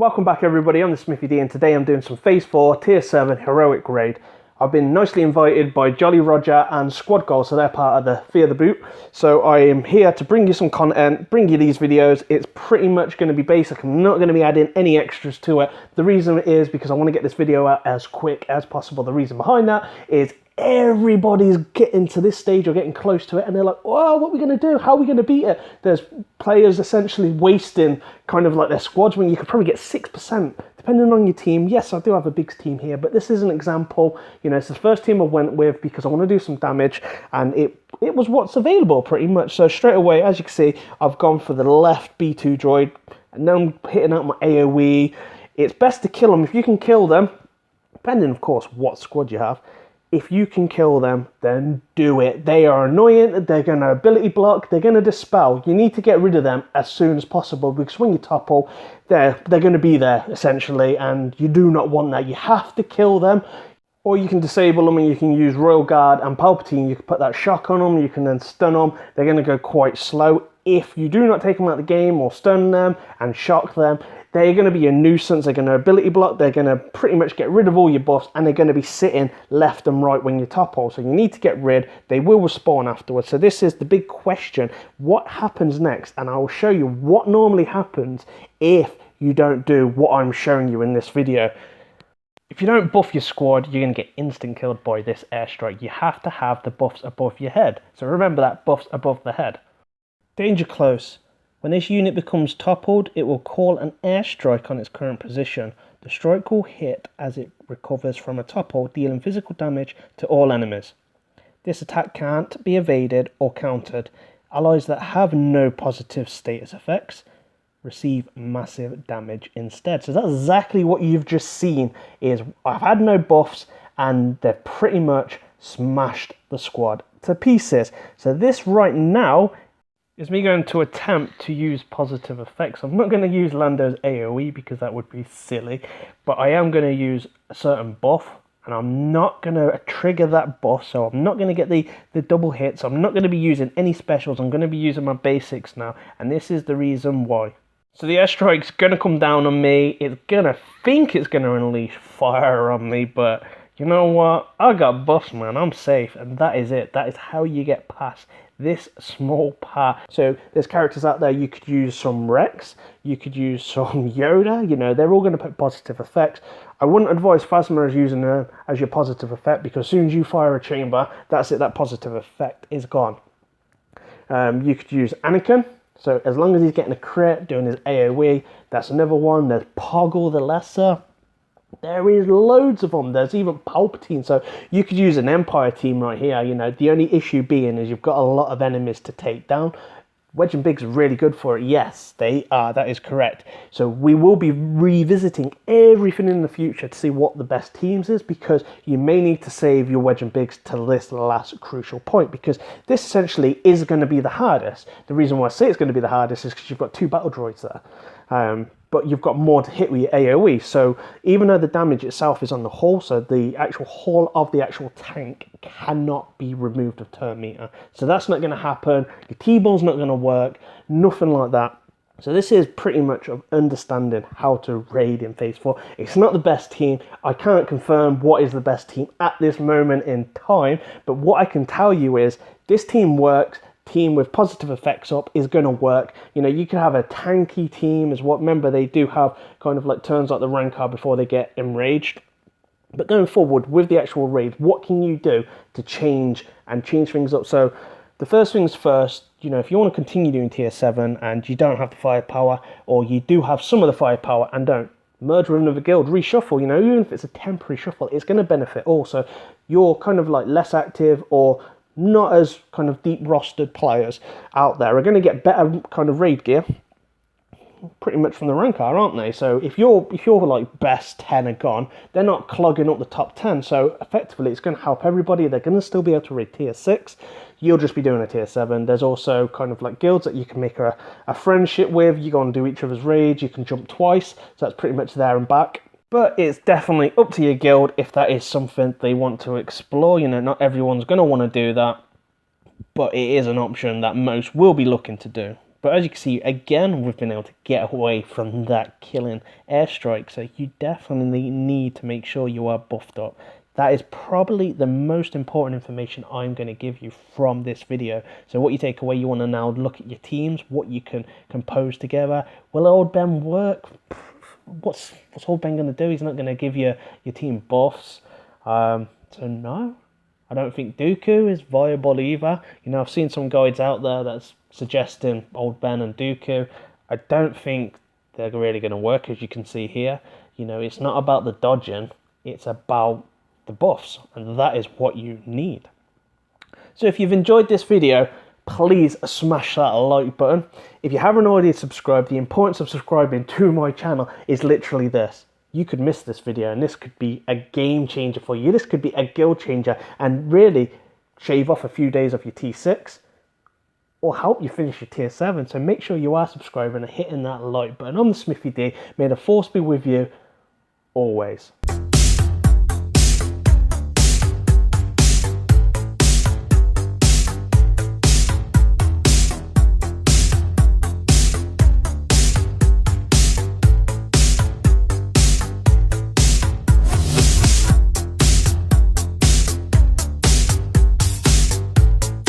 Welcome back everybody, I'm the Smithy D and today I'm doing some Phase 4 Tier 7 Heroic Raid. I've been nicely invited by Jolly Roger and Squad Goal, so they're part of the Fear the Boot. So I am here to bring you some content, bring you these videos. It's pretty much going to be basic. I'm not going to be adding any extras to it. The reason is because I want to get this video out as quick as possible. The reason behind that is everybody's getting to this stage or getting close to it and they're like, oh, what are we going to do? How are we going to beat it? There's players essentially wasting kind of like their squads when you could probably get 6% depending on your team. Yes, I do have a big team here, but this is an example. You know, it's the first team I went with because I want to do some damage and it was what's available pretty much. So straight away, as you can see, I've gone for the left B2 droid and now I'm hitting out my AoE. It's best to kill them. If you can kill them, depending of course what squad you have, if you can kill them, then do it. They are annoying, they're going to ability block, they're going to dispel. You need to get rid of them as soon as possible because when you topple, they're going to be there essentially and you do not want that. You have to kill them, or you can disable them and you can use Royal Guard and Palpatine. You can put that shock on them, you can then stun them. They're going to go quite slow. If you do not take them out of the game or stun them and shock them, they're going to be a nuisance. They're going to ability block, they're going to pretty much get rid of all your buffs, and they're going to be sitting left and right when you topple. So you need to get rid. They will respawn afterwards. So this is the big question. What happens next? And I will show you what normally happens if you don't do what I'm showing you in this video. If you don't buff your squad, you're going to get instant killed by this airstrike. You have to have the buffs above your head. So remember that, buffs above the head. Danger close. When this unit becomes toppled, it will call an airstrike on its current position. The strike will hit as it recovers from a topple, dealing physical damage to all enemies. This attack can't be evaded or countered. Allies that have no positive status effects receive massive damage instead. So that's exactly what you've just seen. Is I've had no buffs and they've pretty much smashed the squad to pieces. So this right now is me going to attempt to use positive effects. I'm not going to use Lando's AoE because that would be silly, but I am going to use a certain buff and I'm not going to trigger that buff, so I'm not going to get the double hits. I'm not going to be using any specials. I'm going to be using my basics now, and this is the reason why. So the airstrike's going to come down on me. It's going to think it's going to unleash fire on me, but you know what? I got buffs, man. I'm safe, and that is it. That is how you get past this small part. So there's characters out there. You could use some Rex, you could use some Yoda. You know, they're all going to put positive effects. I wouldn't advise Phasma as using her as your positive effect because as soon as you fire a chamber, that's it. That positive effect is gone. You could use Anakin. So as long as he's getting a crit, doing his AoE, that's another one. There's Poggle the Lesser. There is loads of them. There's even Palpatine. So you could use an Empire team right here. You know, the only issue being is you've got a lot of enemies to take down. Wedge and Big's really good for it. Yes, they are. That is correct. So we will be revisiting everything in the future to see what the best teams is, because you may need to save your Wedge and Bigs to this last crucial point, because this essentially is going to be the hardest. The reason why I say it's going to be the hardest is because you've got 2 battle droids there. But you've got more to hit with your AoE. So even though the damage itself is on the hull, so the actual hull of the actual tank cannot be removed of turn meter. So that's not going to happen. Your T-ball's not going to work. Nothing like that. So this is pretty much of understanding how to raid in Phase 4. It's not the best team. I can't confirm what is the best team at this moment in time. But what I can tell you is this team works. Team with positive effects up is going to work. You know, you could have a tanky team as well. Remember, they do have kind of like turns like the Rancor before they get enraged. But going forward with the actual raid, what can you do to change things up? So the first things first, you know, if you want to continue doing tier 7 and you don't have the firepower, or you do have some of the firepower and don't, merge with another guild, reshuffle. You know, even if it's a temporary shuffle, it's going to benefit also. You're kind of like less active or not as kind of deep rostered players out there are going to get better kind of raid gear pretty much from the Rancor, aren't they? So if you're like best 10 are gone, they're not clogging up the top 10. So effectively it's going to help everybody. They're going to still be able to raid tier 6. You'll just be doing a tier 7. There's also kind of like guilds that you can make a friendship with. You go and do each other's raids. You can jump twice. So that's pretty much there and back. But it's definitely up to your guild if that is something they want to explore. You know, not everyone's going to want to do that, but it is an option that most will be looking to do. But as you can see, again, we've been able to get away from that killing airstrike. So you definitely need to make sure you are buffed up. That is probably the most important information I'm going to give you from this video. So what you take away, you want to now look at your teams, what you can compose together. Will Old Ben work? What's Old Ben going to do? He's not going to give you your team buffs. So no, I don't think Dooku is viable either. You know, I've seen some guides out there that's suggesting Old Ben and Dooku. I don't think they're really going to work, as you can see here. You know, it's not about the dodging, it's about the buffs, and that is what you need. So if you've enjoyed this video, please smash that like button. If you haven't already subscribed, the importance of subscribing to my channel is literally this. You could miss this video and this could be a game changer for you. This could be a guild changer and really shave off a few days of your T6 or help you finish your tier 7. So make sure you are subscribing and hitting that like button. I'm the Smithy D. May the force be with you always.